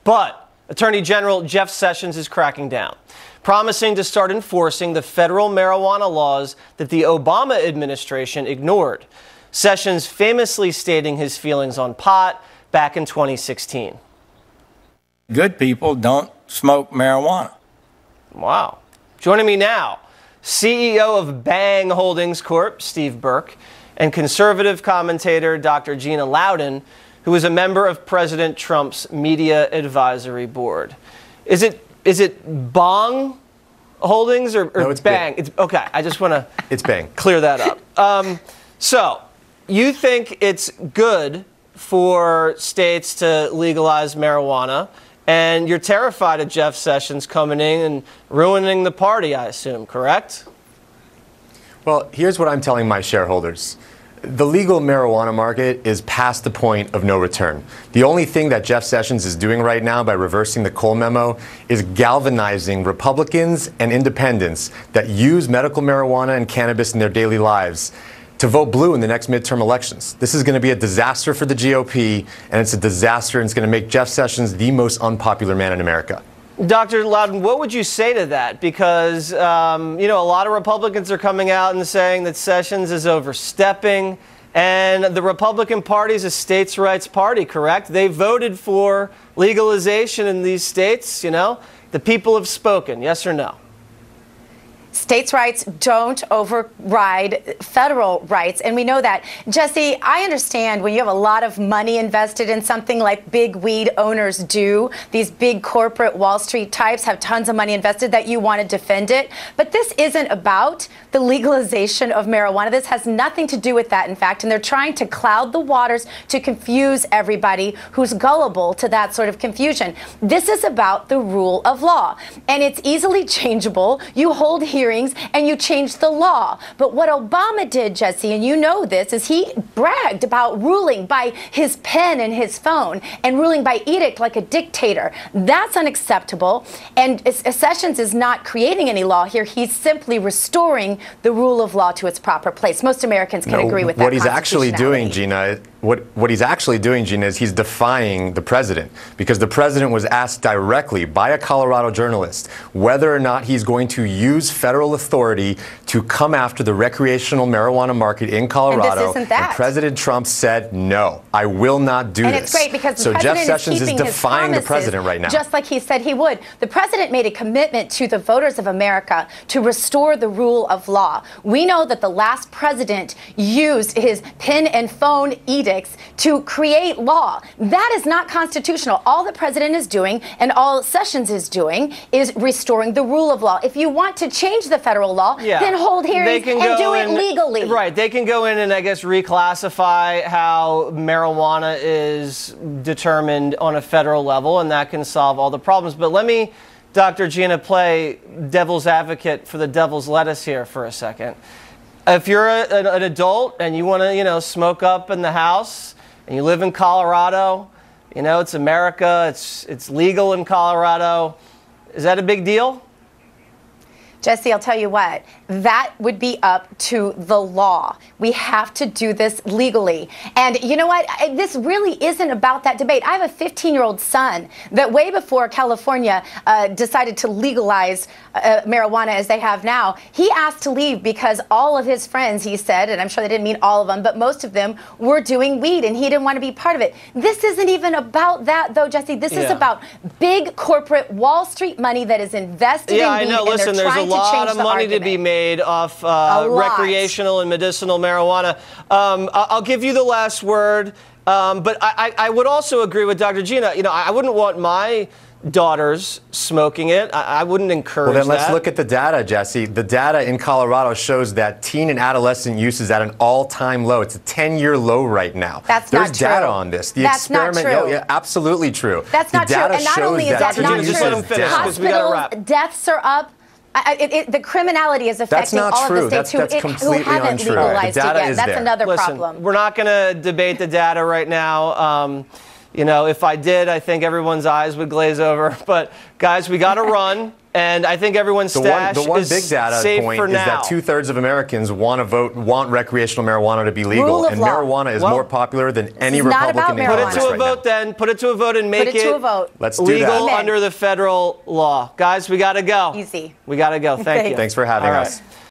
But Attorney General Jeff Sessions is cracking down, promising to start enforcing the federal marijuana laws that the Obama administration ignored. Sessions famously stating his feelings on pot back in 2016. Good people don't smoke marijuana. Wow. Joining me now, CEO of Bang Holdings Corp., Steve Burke, and conservative commentator Dr. Gina Loudon, who is a member of President Trump's Media Advisory Board. Is it Bong Holdings or no, it's Bang? It's, okay, I just want to it's Bang. Clear that up. So, you think it's good for states to legalize marijuana, and you're terrified of Jeff Sessions coming in and ruining the party, I assume, correct? Well, here's what I'm telling my shareholders. The legal marijuana market is past the point of no return. The only thing that Jeff Sessions is doing right now by reversing the Cole memo is galvanizing Republicans and independents that use medical marijuana and cannabis in their daily lives to vote blue in the next midterm elections. This is going to be a disaster for the GOP, and it's a disaster, and it's going to make Jeff Sessions the most unpopular man in America. Dr. Loudon, what would you say to that? Because, you know, a lot of Republicans are coming out and saying that Sessions is overstepping, and the Republican Party is a states' rights party, correct? They voted for legalization in these states, you know? The people have spoken, yes or no? States' rights don't override federal rights, and we know that. Jesse, I understand when you have a lot of money invested in something like big weed owners do, these big corporate Wall Street types have tons of money invested, that you want to defend it. But this isn't about the legalization of marijuana. This has nothing to do with that, in fact, and they're trying to cloud the waters to confuse everybody who's gullible to that sort of confusion. This is about the rule of law, and it's easily changeable. You hold hearings and you change the law. But what Obama did, Jesse, and you know this, is he bragged about ruling by his pen and his phone and ruling by edict like a dictator. That's unacceptable. And Sessions is not creating any law here. He's simply restoring the rule of law to its proper place. Most Americans can agree with that. What he's actually doing, Gina, what he's actually doing, Gina, is he's defying the president, because the president was asked directly by a Colorado journalist whether or not he's going to use federal authority to come after the recreational marijuana market in Colorado. And this isn't that. And President Trump said, no, I will not do this. And it's great because so the Jeff president Sessions is defying the president right now. Just like he said he would. The president made a commitment to the voters of America to restore the rule of law. We know that the last president used his pen and phone edicts to create law. That is not constitutional. All the president is doing and all Sessions is doing is restoring the rule of law. If you want to change the federal law, then hold hearings and do it legally. Right. They can go in and, I guess, reclassify how marijuana is determined on a federal level, and that can solve all the problems. But let me, Dr. Gina, play devil's advocate for the devil's lettuce here for a second. If you're an adult and you want to, you know, smoke up in the house and you live in Colorado, you know, it's America, it's legal in Colorado, is that a big deal? Jesse, I'll tell you what, that would be up to the law. We have to do this legally. And you know what? This really isn't about that debate. I have a 15-year-old son that way before California decided to legalize marijuana as they have now, he asked to leave because all of his friends, he said, and I'm sure they didn't mean all of them, but most of them were doing weed and he didn't want to be part of it. This isn't even about that, though, Jesse. This is about big corporate Wall Street money that is invested in weed. I know. Listen, there's a lot of money to be made off recreational and medicinal marijuana. I'll give you the last word, but I would also agree with Dr. Gina. You know, I wouldn't want my daughters smoking it. I wouldn't encourage that. Well, then let's look at the data, Jesse. The data in Colorado shows that teen and adolescent use is at an all-time low. It's a 10-year low right now. That's not true. There's data on this. The experiment, not true. Yeah, absolutely true. That's not true. And not only is that not true, hospitals, deaths are up. The criminality is affecting all of the states who haven't legalized it yet. That's another problem. We're not going to debate the data right now. You know, if I did, I think everyone's eyes would glaze over. But, guys, we got to run. And I think everyone's stash The one is big data safe point for is now. that 2/3 of Americans want recreational marijuana to be legal, Rule of and law. marijuana is Well, more popular than any is not Republican about in Put it marijuana. Congress to a right vote now. then. Put it to a vote and make Put it to a vote. Let's do legal that. under the federal law. Guys, we got to go. Easy. We got to go. Thank you. Thanks for having All us. right.